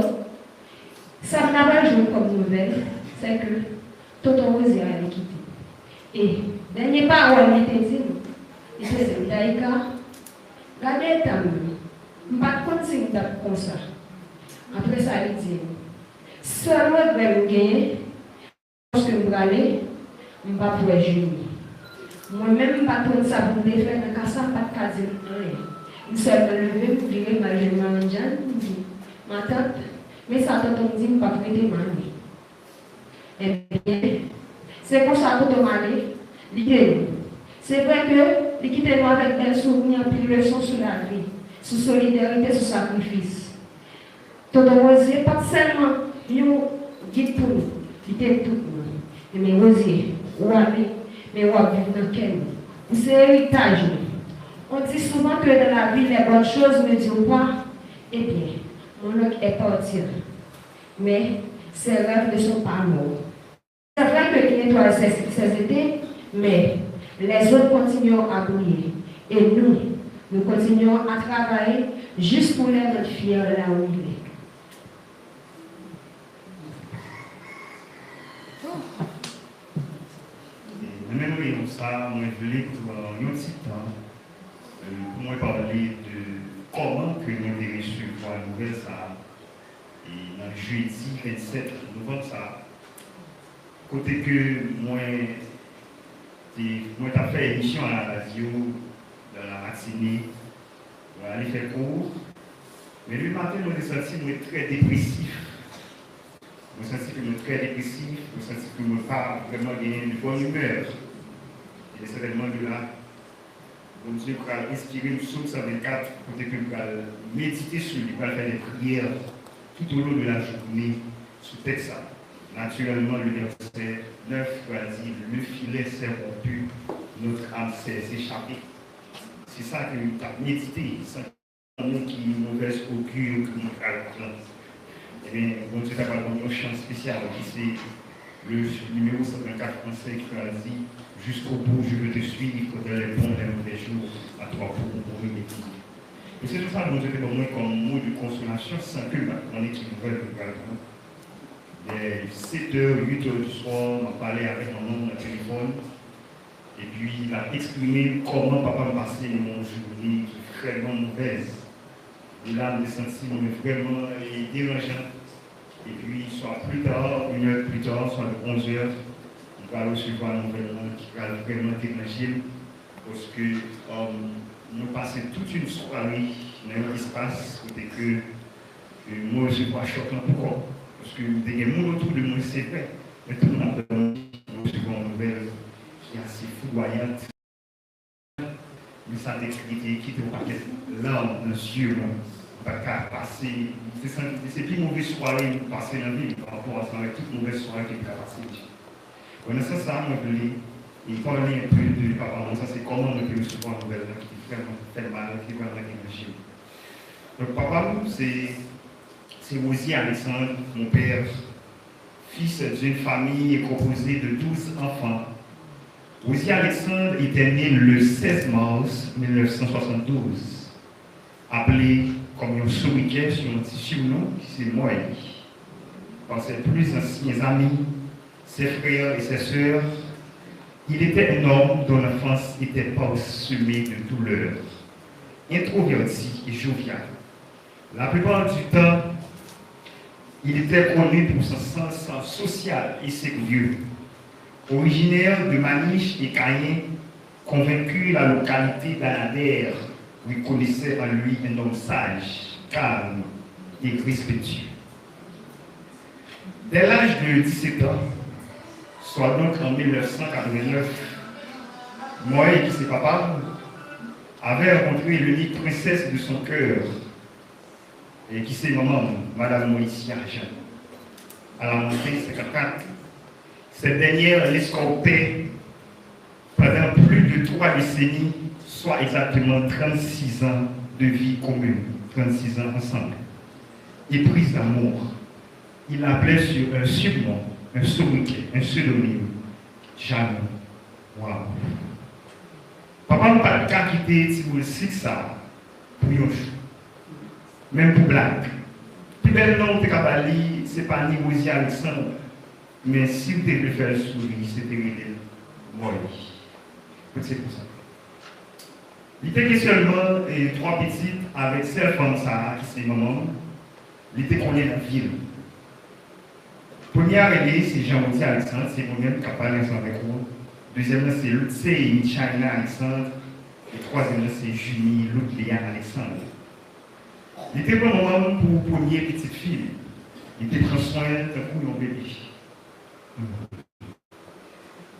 Ça n'a pas joué comme nouvelle, c'est que Tonton Rosier avait quitté. Et, dernière parole, il était dit, il était dit, Daïka, regardez ta main, je ne vais pas continuer comme ça. Après ça, il dit, seulement je vais me gagner, parce que je vais aller, je ne vais pas pouvoir jouer. Moi-même, je ne vais pas tourner ça pour me faire, mais quand ça, pas de caser rien. Il s'est levé pour virer ma jeune ma tante, mais ça tonton dit, je ne vais pas prêter ma vie. Eh bien, c'est comme ça que tonton m'a dit, C'est vrai que l'équipe nous avec belle souvenir puis leçon sur la vie, sur solidarité, sur sacrifice. Tonton Rosier, pas seulement un guide pour nous, il était tout nous. Mais Rosier, ou aller, mais ou à vivre dans quel c'est héritage. On dit souvent que dans la vie, les bonnes choses ne durent pas. Eh bien, mon oncle est parti. Mais ses rêves ne sont pas morts. C'est vrai qu'il nettoie ses idées, mais les autres continuent à briller. Et nous continuons à travailler juste pour les rendre fiers là où il est. Même oui, ça, moi, je voulais pour un petit temps, pour moi parler de comment que nous avons reçu la nouvelle ça, et dans le jeudi 27 novembre ça, côté que moi, j'ai fait émission à la radio, dans la matinée, pour aller faire cours, mais le matin, je me senti très dépressif. Je me sens que je suis très dépressif, je me sens que je ne pas vraiment gagner une bonne humeur. Et c'est vraiment de là, bon Dieu pour inspirer le psaume 124, pour que je méditer sur lui, pour faire des prières tout au long de la journée, sous texte ça. Naturellement, le verset 9 va dire le filet s'est rompu, notre âme s'est échappée. C'est ça que nous avons médité, sans nous qui mauvaise augure que nous avons. Eh bien, bon Dieu, tu as une chance spéciale qui c'est le numéro 124 français qui a dit jusqu'au bout, je veux te suivre dans les bons et les mauvais jours, à toi pour mourir et tout. Et c'est tout ça, bon Dieu, pour moi, comme mot de consolation, sans que on est qui nouvelle également. Dès 7h, 8h du soir, on a parlé avec mon nom au téléphone. Et puis, il a exprimé comment papa me passait mon journée qui est vraiment mauvaise. Et là, je me senti vraiment dérangeant. Et puis, soit plus tard, une heure plus tard, soit 11h, on va recevoir un événement qui va vraiment déranger. Parce que nous passons toute une soirée dans l'espace côté que moi, je vois choquant pourquoi. Parce que des gens autour de moi, c'est vrai. Mais tout le monde a recevoir une nouvelle qui est assez foudroyante. Mais ça décrit qui te paquet larmes dans les yeux. Passer, c'est plus mauvaise soirée pour passer dans la vie par rapport à ça, avec toute mauvaise soirée qui est passée. Connaissant ça, moi je voulais parler un peu de papa, ça c'est comment on peut recevoir une nouvelle qui fait mal, qui va avec l'énergie. Donc papa, c'est Rosier Alexandre, mon père, fils d'une famille composée de 12 enfants. Rosier Alexandre était né le 16 mars 1972, appelé comme un sobriquet sur un petit surnom, c'est moi. Par ses plus anciens amis, ses frères et ses sœurs, il était un homme dont l'enfance était parsemée de douleurs, introverti et jovial. La plupart du temps, il était connu pour son sens social et sérieux. Originaire de Maniche et Cayenne, convaincu la localité d'Anadère, où il connaissait en lui un homme sage, calme et respectueux. Dès l'âge de 17 ans, soit donc en 1989, moi qui c'est papa, avait rencontré l'unique princesse de son cœur, et qui c'est maman, Madame Moïse Argent. À la montée 54, cette dernière l'escortait pendant plus de 3 décennies, soit exactement 36 ans de vie commune, 36 ans ensemble. Éprise d'amour. Il l'appelait sur un surnom, un sobriquet, un pseudonyme. Jeanne. Waouh. Papa n'a pas de cas quitter si vous le savez ça pour yon. Même pour blague. Plus bel nom de Kabali, c'est pas ni Rosier Alexandre, mais si vous devez faire le sourire, c'était moi. C'est pour ça. Il était seulement 3 petites avec celle femme ça, qui c'est maman. Il était connu dans la ville. Première année, c'est Jean-Rosier Alexandre, c'est moi-même qui a parlé ensemble avec vous. Deuxièmement, c'est China Alexandre. Et troisièmement, c'est Junie Loutléa Alexandre. Il était bon moment pour première petite fille. Il était prend soin d'un coup de mon bébé.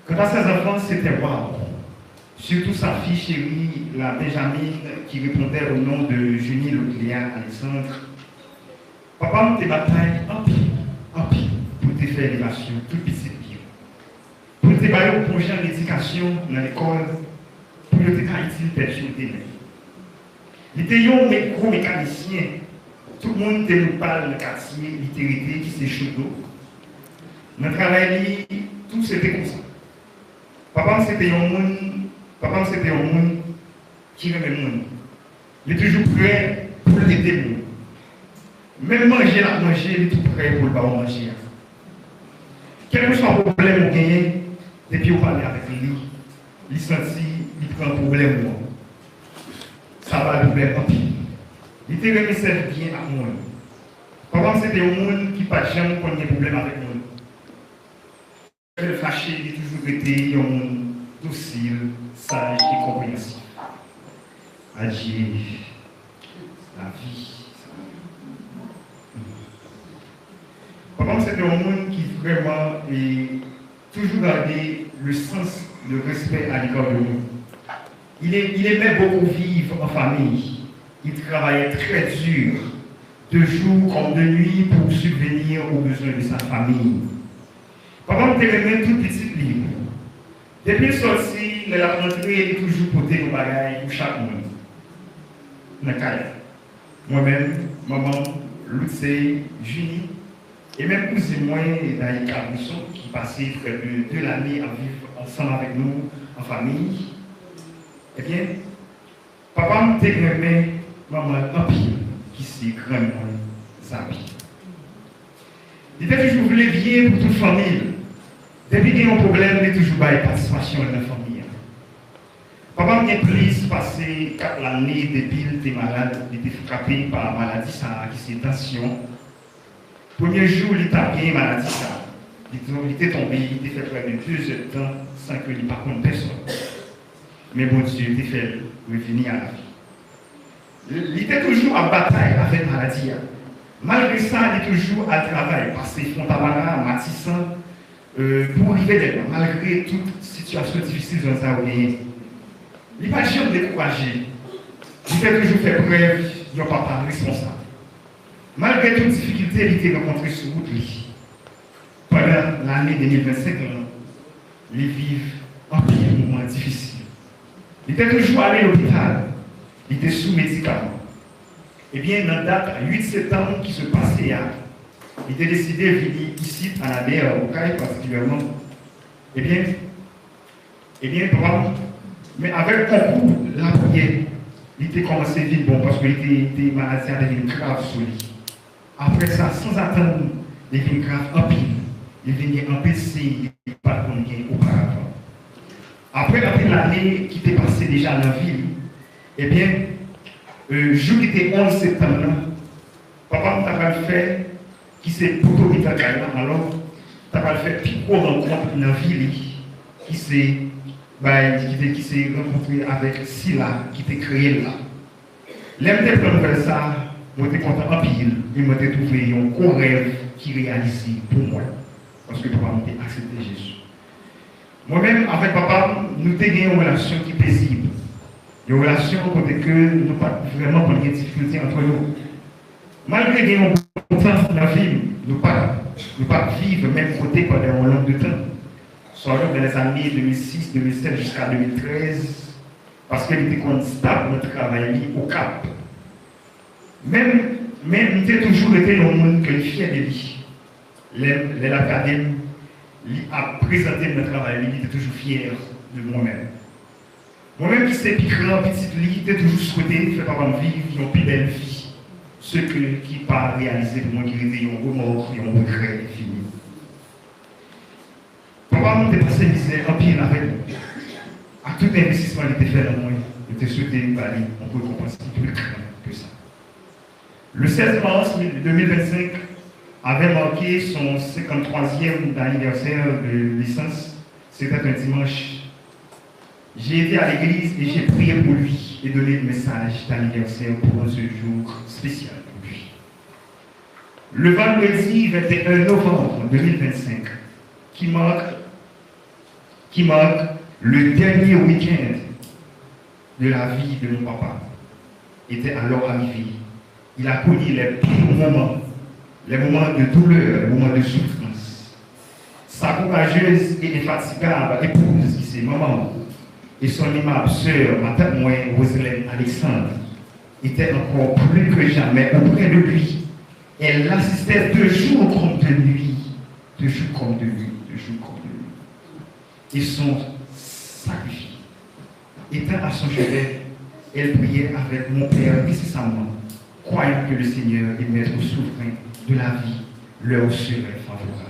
Quant à ses enfants, c'était wow. Surtout sa fille chérie, la Benjamin, qui répondait au nom de Junie Lecléa Alexandre. Papa m'a bataille en pile, pour te faire l'élévation, tout petit pire. Pour te bailler au projet en éducation dans l'école, pour te faire utile personne de il était un micro-mécanicien. Tout le monde nous parle dans le quartier, littérature, qui s'est chaud. Dans le travail, tout c'était comme ça. Papa, c'était un monde qui aimait le monde. Il est toujours prêt pour l'aider le monde. Même manger, il est tout prêt pour le pas manger. Quel que soit le problème qu'on gagne, depuis qu'on parle avec lui, il sentit, il prend un problème. Ça va le problème en pile. Il était remis bien à moi. Papa, c'était un monde qui n'a pas jamais eu de problème avec moi. Le fâché, il a toujours été un monde docile, sage et compréhensif. Agir, la vie. Papa, c'était un monde qui vraiment toujours gardé le sens de respect à l'égard de nous. Il aimait beaucoup vivre en famille. Il travaillait très dur, de jour comme de nuit, pour subvenir aux besoins de sa famille. Papa me aimait toute petite libre. Depuis sorti, la rentrée est toujours portée au bagaille pour chaque monde. Moi-même, maman, Luce, Junie, et même cousine moi, Daïka Cabrisson, qui passait près de 2 années à vivre ensemble avec nous, en famille. Eh bien, papa me aimait, maman, un pile, qui s'est grandement zappé. Il était toujours levier pour toute famille. Depuis qu'il y a un problème, il y a toujours une participation dans la famille. Papa m'a pris passer 4 années depuis qu'il était malade, il était frappé par la maladie, qui c'est tension. Premier jour, il était bien maladie, il était tombé, il était fait près de 2 heures de temps sans qu'il n'y ait pas de personne. Mais bon Dieu, il était fait revenir à la vie. Il était toujours en bataille avec la maladie. Malgré ça, il est toujours à travail, parce que Fontamara, Matissan, pour arriver là, malgré toute situation difficile dans sa vie. Il n'est pas jamais découragé. Il a toujours fait preuve d'un papa responsable. Malgré toutes les difficultés qu'il a rencontrées sur route, pendant l'année 2025, il vit un pire moment difficile. Il était toujours allé à l'hôpital. Il était sous médicaments. Eh bien, dans la date 8 septembre qui se passait, il était décidé de venir ici, à la mer, au Caille particulièrement. Eh bien, papa, mais avec le concours, la prière, il était commencé à vivre bon parce qu'il était malade, il avait une grave sur lui. Après ça, sans attendre, il avait une grave en pile. Il venait en PC, il n'était pas combien auparavant. Après l'année qui était passée déjà dans la ville, eh bien, le jour qui était 11 septembre, papa m'a fait qui s'est plutôt mis à Kaila, alors tu as fait plus gros rencontre dans la ville qui s'est rencontré avec Silla qui t'a créé là. L'aime de faire ça, moi j'étais content en pile, et moi j'ai trouvé un gros rêve qui réalisé pour moi, parce que papa m'a accepté Jésus. Moi-même, avec papa, nous avons une relation qui est paisible. Une relation côté que nous n'avons pas vraiment de difficultés entre nous. Malgré que nous avons temps dans la vie, nous ne pouvons pas vivre même côté pendant un long de temps. Soit dans les années 2006, 2007 jusqu'à 2013, parce qu'il était constable notre travail au Cap. Même il était toujours été dans le monde que fier de lui. L'académie a présenté notre travail, il était toujours fier de moi-même. Moi-même qui sais piquant, petite lui, qui était toujours souhaité faire par vivre une plus belle vie. Ce qui n'est pas réalisé pour moi, qui était un remords et un regret fini. Papa m'a dépassé misère en pire avec nous. À tout investissement qui était fait dans moi, il était souhaité aller, on peut compenser plus grand que ça. Le 16 mars 2025 avait marqué son 53e anniversaire de naissance. C'était un dimanche. J'ai été à l'église et j'ai prié pour lui et donné le message d'anniversaire pour ce jour spécial pour lui. Le vendredi 21 novembre 2025, qui marque qui marque le dernier week-end de la vie de mon papa, était alors arrivé. Il a connu les pires moments, les moments de douleur, les moments de souffrance. Sa courageuse et infatigable épouse, qui c'est maman, et son aimable sœur, ma tante moi, Roselyne Alexandre, était encore plus que jamais auprès de lui. Elle l'assistait de jour comme de nuit, de jour comme de nuit, de jour comme de nuit. Et son sacrifice étant à son chevet, elle priait avec mon père incessamment, croyant que le Seigneur et maître souverain de la vie leur serait favorable.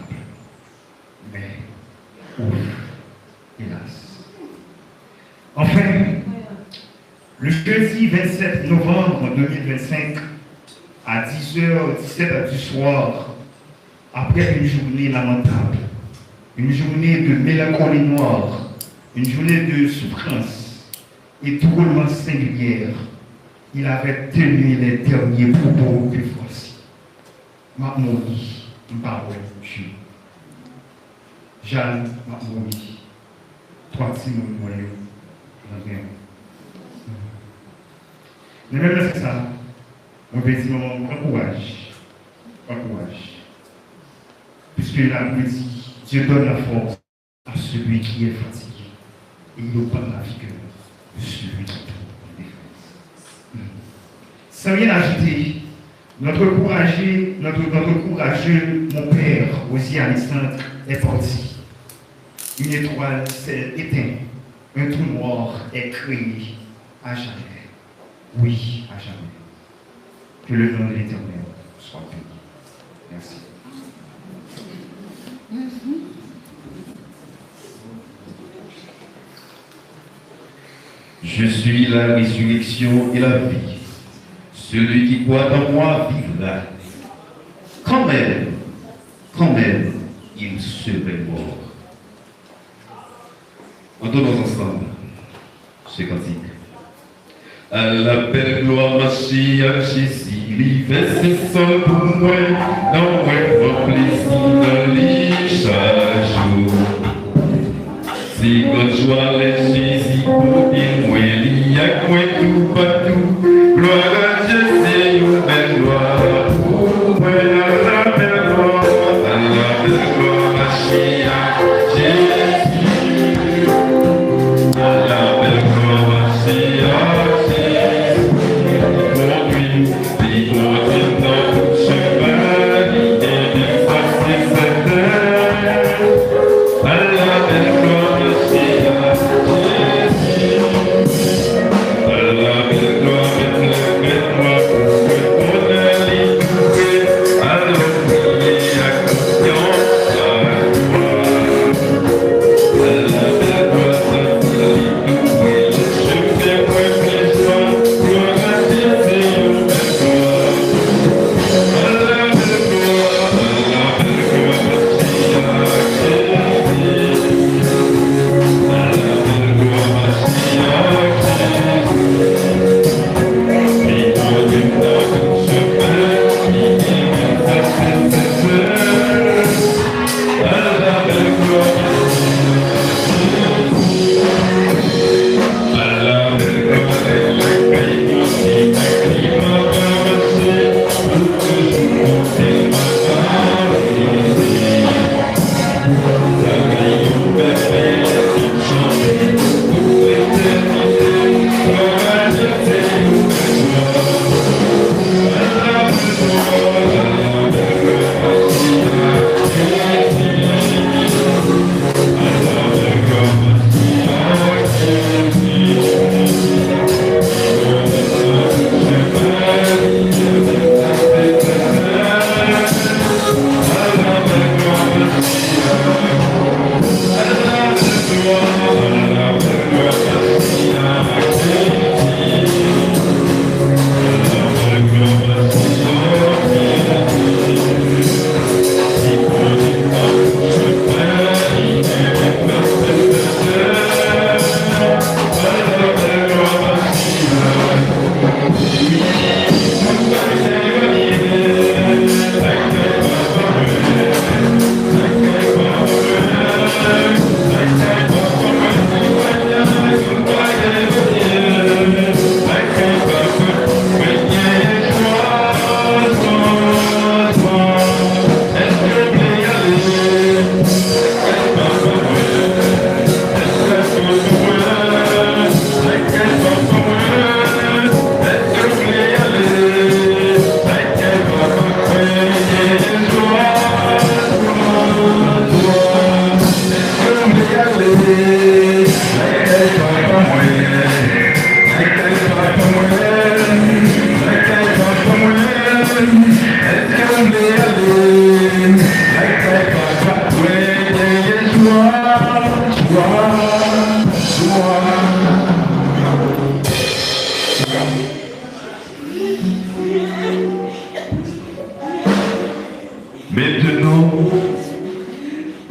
Mais, ouf, hélas. Enfin, le jeudi 27 novembre 2025, à 10h17 du soir, après une journée lamentable, une journée de mélancolie noire, une journée de souffrance et drôlement singulière, il avait tenu les derniers propos que voici. Ma mourie, ma Dieu. Jeanne, ma mourie, toi, si mon noyau, mais même c'est ça, on veut dire, encourage. Puisque la Bible dit, Dieu donne la force à celui qui est fatigué. Et il n'aura la vigueur de celui qui est défense. Sans rien ajouter, notre courageux, mon père, Rosier Alexandre, est parti. Une étoile s'est éteinte. Un trou noir est créé à jamais. Oui, à jamais. Que le nom de l'Éternel soit béni. Merci. Je suis la résurrection et la vie. Celui qui croit en moi vivra. Quand même, il serait mort. Entendons ensemble ce cantique. À la belle gloire, marcher à Jésus, l'hiver c'est seul pour moi, non, moi, plaisir dans l'île chaque jour. Si God joie les Jésus pour dire, moi, il y a quoi tout partout, gloire à Dieu, c'est une belle gloire pour moi, à la belle gloire, marcher à Jésus, à la belle gloire, marcher à Yeah.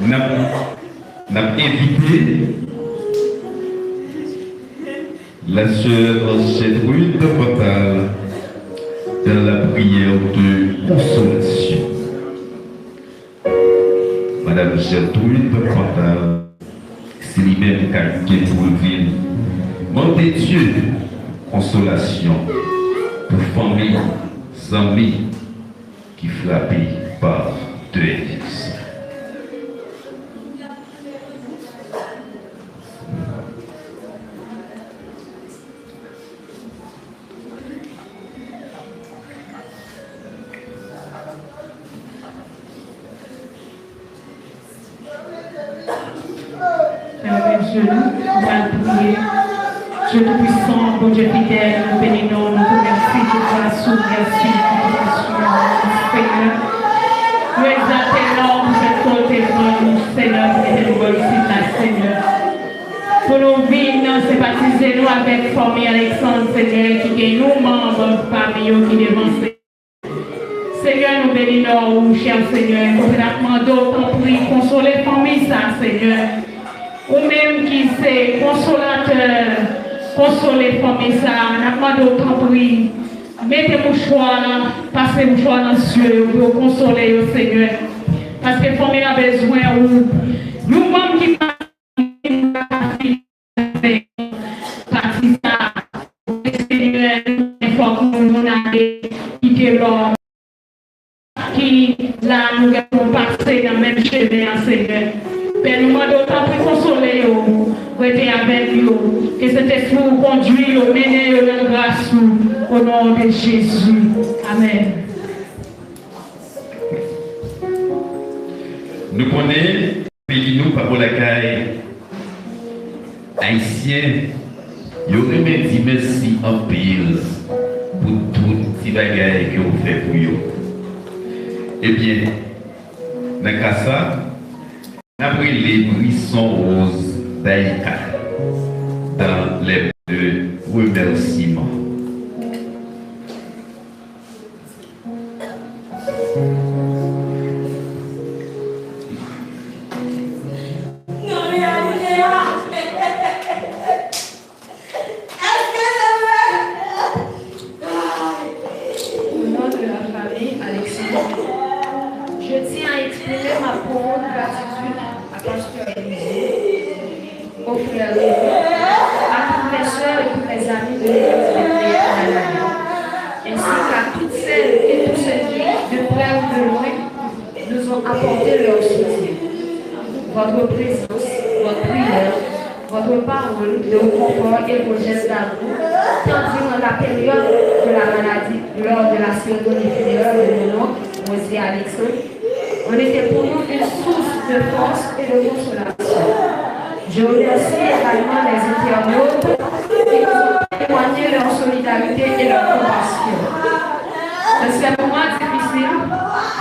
Maintenant, n'a invité la sœur Cédrude Potal dans la prière de consolation. Madame Cédrude Potal, c'est lui-même qui est pour ville. Mandez Dieu consolation pour famille, amis qui frappés par deux églises. Dieu, nous allons prier. Dieu tout-puissant, bon Dieu fidèle, nous bénissons, nous te remercions, Dieu pour la souveraineté, Seigneur. Nous exaltons pour cette côté de Seigneur, pour que nous ici, Seigneur. Pour nous vivre, sympathiser nous avec famille Alexandre, Seigneur, qui est nous membres parmi eux qui dévancent. Seigneur, nous bénissons, cher Seigneur, nous demandons ton prix, consoler la famille, ça, Seigneur. Ou même qui c'est consolateur, consoler la famille, ça, nous demandons ton prix. Mettez mouchoir là, passez mouchoir dans les yeux pour consoler le Seigneur. Parce que la famille a besoin ou nous-mêmes qui Seigneur, il faut que nous ayons quitté l'homme qui là nous avons passé dans le même chemin, Seigneur. Père, nous demandons autant pour consoler, pour être avec nous, que cet esprit vous conduise, mener dans la grâce, au nom de Jésus. Amen. Nous connaissons, pays nous, par la caille, haïtiens, ils auraient dit merci en pile pour tout petit bagage que vous faites pour eux. Eh bien, dans le cas ça, après les buissons roses d'Aïka, dans les deux remerciements. Apporter leur soutien. Votre présence, votre prière, votre parole de confort et vos gestes d'amour, tant durant la période de la maladie, lors de la cérémonie funéraire de mon oncle, Monsieur Alexandre, on était pour nous une source de force et de consolation. Je remercie également les internautes qui ont témoigné leur solidarité et leur compassion. Dans ces moments difficiles,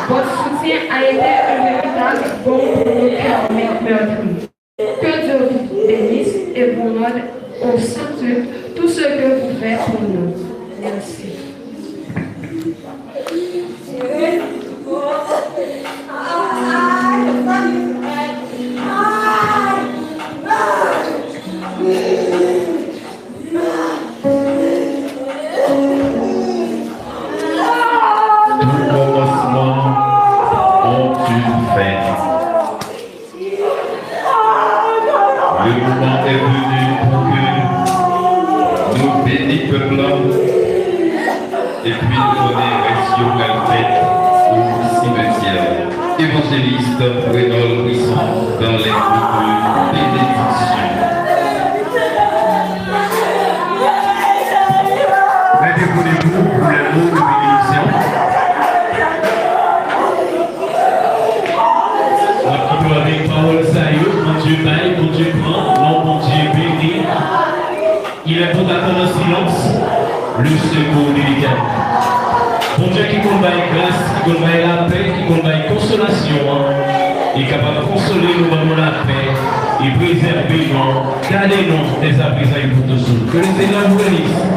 votre soutien a été un véritable bon pour nos cœurs meurtris. Que Dieu vous bénisse et vous donne au centre tout ce que vous faites pour nous. Merci. Le moment est venu pour que nous bénissions le peuple et puis nous donner réaction à la fête au cimetière. Évangéliste Renaud Brisson dans les groupes de bénédiction. Répondez-vous pour les mots de bénédiction. Avec parole sérieuse, mon Dieu baille, mon Dieu prend, non, mon Dieu bénit. Il est pour attendre en silence le secours de l'Éternel. Bon Dieu qui combat grâce, qui combat la paix, qui combat consolation, il est capable de consoler nous dans la paix et préserver nous, garder nous des apprises pour tous. Que les Seigneur vous bénisse.